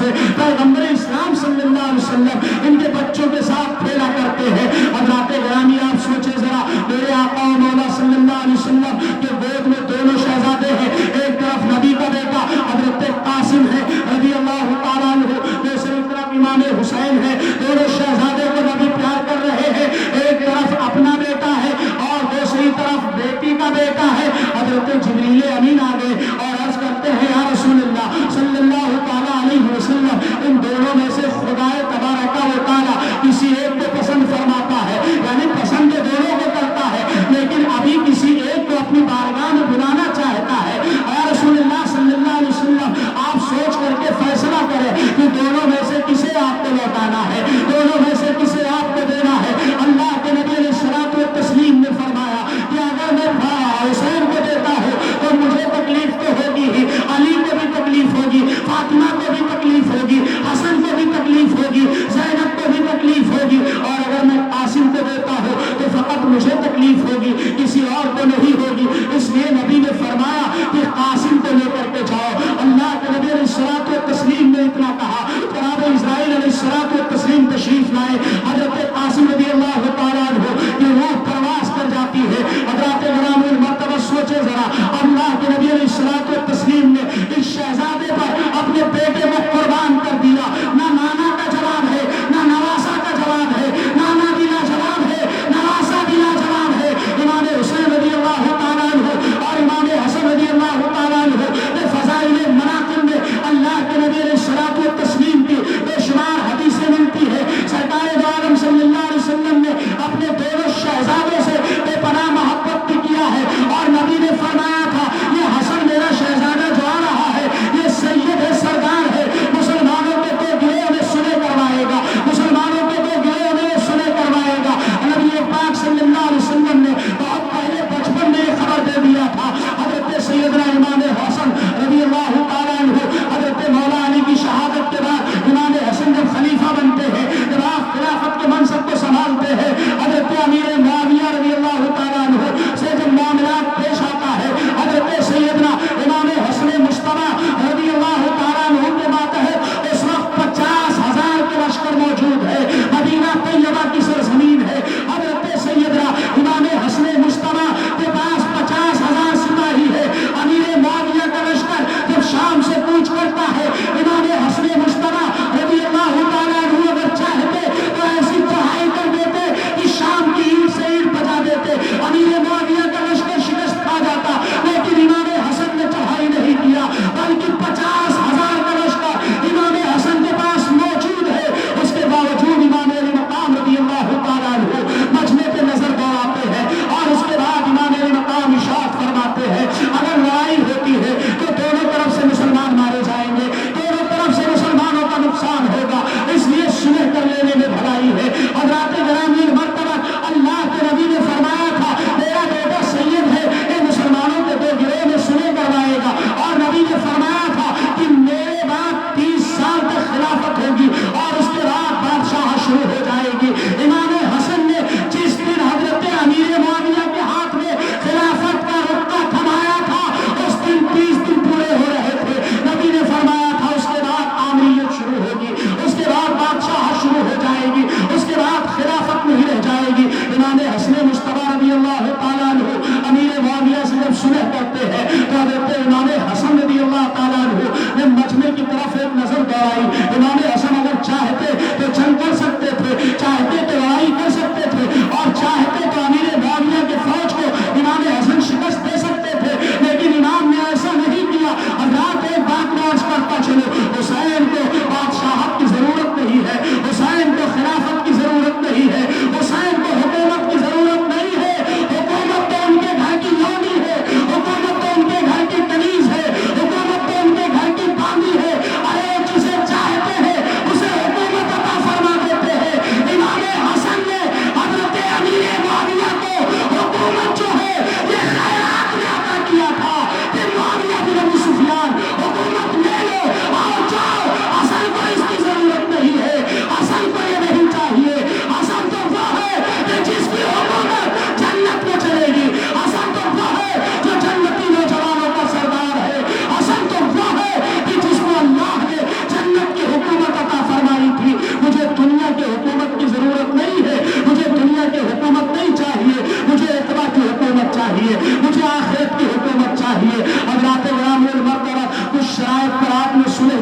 سے پیغمبر اسلام صلی اللہ علیہ وسلم ان کے بچوں کے ساتھ کھیلا کرتے ہیں۔ حضرات گرامی آپ سوچیں ذرا، میرے آقا و مولا صلی اللہ علیہ وسلم کے گود میں دونوں شہزادے ہیں، ایک طرف نبی کا بیٹا حضرت قاسم ہے رضی اللہ تعالیٰ عنہ، دوسری طرف امام حسین ہے، دونوں شہزادے کو نبی پیار کر رہے ہیں، ایک طرف اپنا بیٹا ہے اور دوسری طرف بیٹی کا بیٹا ہے۔ حضرت جبریل امین آ گئے اور عرض کرتے ہیں یا رسول اللہ صلی اللہ تعالیٰ علیہ وسلم، ان دونوں میں سے خدا تبارک و تعالیٰ کسی ایک کو پسند فرماتا ہے، یعنی پسند دونوں کو کرتا ہے، لیکن ابھی کسی ایک کو اپنی بارگاہ میں بلانا چاہتا ہے۔ یا رسول اللہ صلی اللہ علیہ وسلم آپ سوچ کر کے فیصلہ کریں کہ دونوں میں سے کسے آپ کو لوٹانا ہے، دونوں میں سے کسے آپ کو دینا ہے۔ اللہ کے نبی علیہ الصلوۃ والتسلیم نے فرمایا کہ اگر میں حسین کو دیتا ہوں تو مجھے تکلیف تو ہوگی ہی، علی کو بھی تکلیف ہوگی، فاطمہ کو بھی تکلیف ہوگی، حسن کو بھی تکلیف ہوگی، زینب کو بھی تکلیف ہوگی، اور اگر میں قاسم کو دیتا ہوں تو فقط مجھے تکلیف ہوگی، کسی اور کو نہیں ہوگی۔ اس لیے نبی نے فرمایا کہ قاسم کو لے کر کے جاؤ۔ اللہ کے نبی علیہ الصلوۃ والتسلیم نے اتنا کہا، جناب اسرائیل علیہ الصلوۃ والتسلیم تشریف لائے، حضرت قاسم رضی اللہ تعالیٰ عنہ کی روح پرواز کر جاتی ہے۔ حضرات گرامی المرتبہ سوچے ذرا، اللہ کے نبی علیہ الصلوۃ والتسلیم نے اس شہزادے پر اپنے بیٹے کو قربان کر دیا۔ نہ نانا کا جواب ہے، نہ نواسا کا جواب ہے، نانا بھی لاجواب ہے، نواسا بھی لاجواب ہے۔ امام حسین رضی اللہ تعالیٰ عنہ اور امام حسن رضی اللہ تعالیٰ عنہ نے فضائل مناقب میں اللہ کے نبی علیہ الصلوۃ والتسلیم کی بے شمار حدیثیں ملتی ہے۔ سرکار دو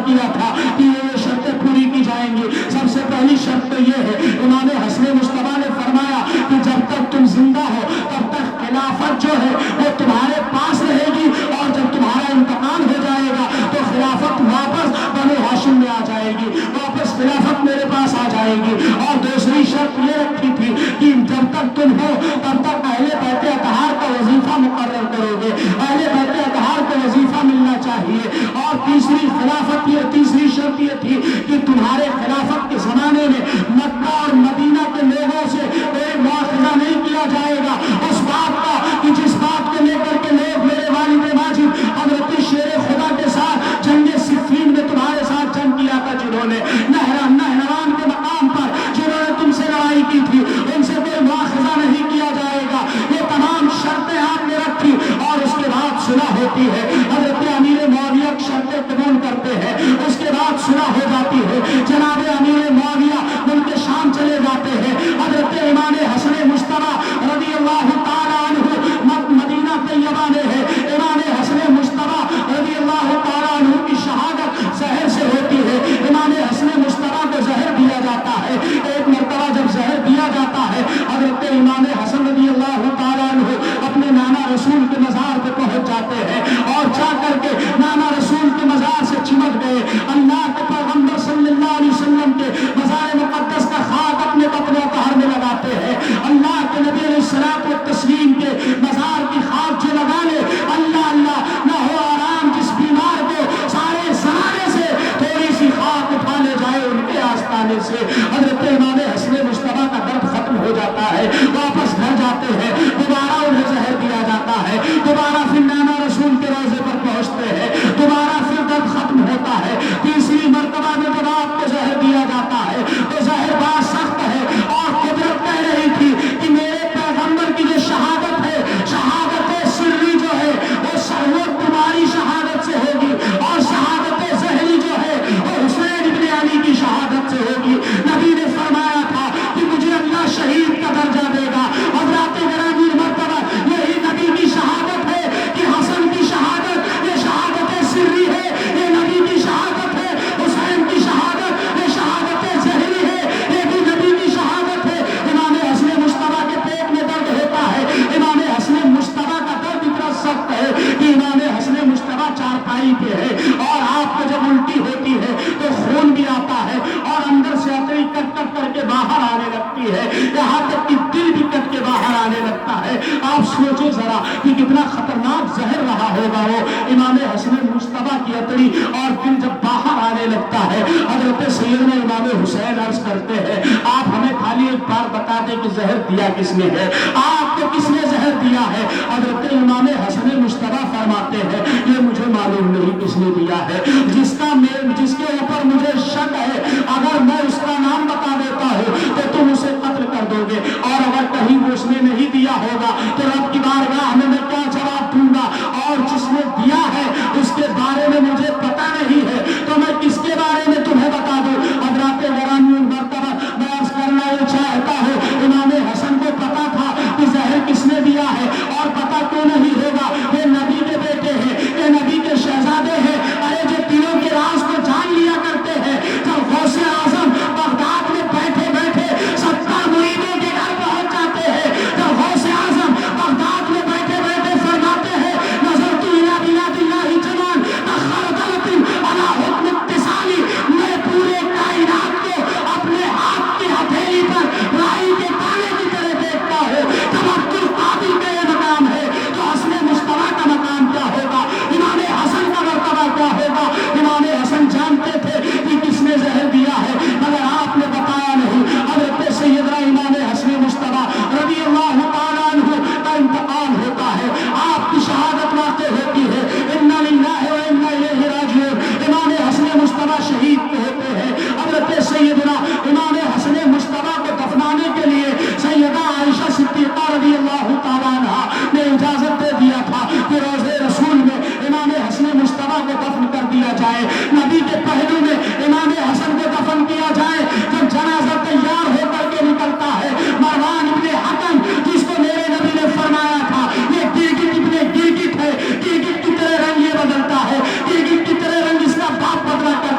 کیا تھا کہ یہ شرطیں پوری کی جائیں گی. سب سے پہلی شرط تو یہ ہے، امام حسن مصطفیٰ نے فرمایا کہ جب تک تم زندہ ہو تب تک خلافت جو ہے وہ تمہارے پاس رہے گی، اور جب تمہارا انتقال ہو جائے گا تو خلافت واپس بنو ہاشم میں آ جائے گی، واپس خلافت میرے پاس آ جائے گی. اور دوسری شرط یہ رکھی تھی کہ جب تک تم ہو تب تک اہل بیت اطہار کا وظیفہ مقرر کرو گے، اہل بیت اطہار کو وظیفہ ملنا چاہیے. اور تیسری شرط یہ تھی کہ تمہارے خلافت کے زمانے میں مکہ اور مدینہ کے لوگوں سے کوئی مواخذہ نہیں کیا جائے گا اس بات کا کہ جس بات کو لے کر کے لوگ میرے والد ماجد حضرت شیر خدا کے ساتھ جنگ صفین میں تمہارے ساتھ جنگ کیا تھا، جنہوں نے نہروان کے مقام پر جنہوں نے تم سے لڑائی کی تھی، ان سے کوئی مواخذہ نہیں کیا جائے گا. یہ تمام شرطیں آپ نے رکھی اور اس کے بعد صلح ہوتی ہے. حضرت امیر معاویہ شرطیں قبول کرتے ہیں، اس کے بعد صلح ہو جاتی ہے. جناب امیر معاویہ ملک شام چلے جاتے ہیں. حضرت امام حسن مصطفیٰ رضی اللہ تعالیٰ عنہ مدینہ طیبہ میں ہے. امام حسن مصطفیٰ رضی اللہ تعالیٰ عنہ کی شہادت زہر سے ہوتی ہے. امام حسن مصطفیٰ کو زہر دیا جاتا ہے. ایک مرتبہ جب زہر دیا جاتا ہے، حضرت امام حسن رضی اللہ تعالیٰ عنہ اپنے نانا رسول کے مزار پہ پہنچ جاتے ہیں اور جا کر کے نانا رسول کے مزار سے چمٹ گئے. اللہ کے پیغمبر صلی اللہ علیہ وسلم کے مزار مقدس کا خاک اپنے بطن و طہر میں لگاتے ہیں. اللہ کے نبی علیہ الصلوۃ والتسلیم کے مزار کی خاک جو لگا لے، اللہ اللہ نہ ہو آرام جس بیمار کو سارے زمانے سے تھوڑی سی خاک اٹھا لے جائے ان کے آستانے سے. حضرت امام حسن مصطفیٰ کا درد ختم ہو جاتا ہے، واپس گھر جاتے ہیں. دوبارہ انہیں زہر دیا جاتا ہے، دوبارہ پھر نانا رسول کے روضے پر پہنچتے ہیں، دوبارہ پھر درد ختم ہوتا ہے. تیسری مرتبہ میں جب آپ کو زہر دیا جاتا ہے تو زہر بہت سخت ہے، اور قدرت کہہ رہی تھی کہ میرے پیغمبر کی جو شہادت ہے، شہادت سری جو ہے وہ تمہاری شہادت سے ہوگی، اور شہادت زہری جو ہے وہ حسین ابن علی کی شہادت سے ہوگی. نبی نے فرمایا تھا کہ مجھے اللہ شہید کا درجہ دے گا. حضرات گرامی مرتبہ یہی نبی کی شہادت ہے کہ حسن کی شہادت یہ شہادت سری ہے، یہ نبی کی شہادت ہے. حسین کی شہادت یہ شہادت زہری ہے، یہ بھی نبی کی شہادت ہے. امام حسن مصطفیٰ کے پیٹ میں درد ہوتا ہے. امام حسن مصطفیٰ کا درد اتنا سخت ہے کہ امام حسن مصطفیٰ چارپائی پہ ہے، اور آپ کو جب الٹی ہوتی ہے تو خون بھی آتا ہے اور اندر سے اتری کٹ کٹ کر کے باہر آنے لگتی ہے، یہاں تک کہ دل بھی کٹ کے باہر آنے لگتا ہے. آپ سوچیں ذرا کہ کتنا خطرناک زہر رہا ہوگا وہ امام حسن مصطفیٰ کی اتری، اور دل جب باہر آنے لگتا ہے. حضرت سیدنا امام حسین عرض کرتے ہیں آپ ہمیں خالی ایک بار بتا دیں کہ زہر دیا کس نے ہے، آپ کو کس نے زہر دیا ہے. حضرت امام حسن مصطفیٰ فرماتے ہیں یہ مجھے معلوم نہیں کس نے دیا ہے، جس کے اوپر مجھے شک ہے اگر میں اس کا نام بتا دیتا ہوں تو تم اسے قتل کر دو گے، اور اگر کہیں وہ اس نے نہیں دیا ہوگا تو رب کی بارگاہ میں کیا جواب دوں گا. اور جس نے دیا ہے اس کے بارے میں مجھے پتا نہیں ہے تو میں کس کے بارے میں تمہیں بتا دوں. حضرات گرامی مرتبہ میں عرض کرنا یہ چاہتا ہوں امام حسن کو پتا تھا کہ زہر کس نے دیا ہے، اور پتا کیوں نہیں ہوگا، یہ نبی کے بیٹے ہیں، یہ نبی کے شہزادے ہیں. ارے جو دلوں کے راز کو جان لیا کرتے ہیں، جب غوث اعظم بغداد میں بیٹھے بیٹھے 70 مریدوں کے گھر پہنچ جاتے ہیں، جب غوث اعظم بغداد میں بیٹھے بیٹھے فرماتے ہیں نظر تو الى بلاد اللہ جنان تخردلت علی حکم اتصالی، میں پورے کائنات کو اپنے ہاتھ کی ہتھیلی پر رائی کے دانے کی طرح دیکھتا ہوں. جب عبد القادر کا یہ مقام ہے تو حسن مصطفیٰ کا مقام کیا ہوگا، امام حسن کا مرتبہ کیا ہوگا. امام حسن جانتے تھے کہ کس نے زہر دیا ہے مگر آپ نے بتایا نہیں. حضرت سیدنا امام حسن مصطفیٰ رضی اللہ تعالیٰ عنہ کا انتقال ہوتا ہے، آپ کی شہادت واقع ہوتی ہے. انا للہ و انا الیہ راجعون. امام حسن مصطفیٰ شہید ہوتے ہیں. حضرت سیدنا امام حسن مصطفیٰ کو دفنانے کے لیے سیدہ عائشہ صدیقہ رضی اللہ تعالیٰ عنہ نے اجازت دے دیا تھا کہ روضے رسول میں امام حسن مصطفیٰ کو دفن کر دیا جائے، نبی کے پہلو میں امام حسن کو دفن کیا جائے. جب جنازہ تیار ہو کر کے نکلتا ہے، مروان ابن حکم جس کو میرے نبی نے فرمایا تھا یہ گرگٹ ابن گرگٹ ہے، گرگٹ کی طرح رنگ یہ بدلتا ہے، گرگٹ کی طرح رنگ اس کا باپ بدلا کر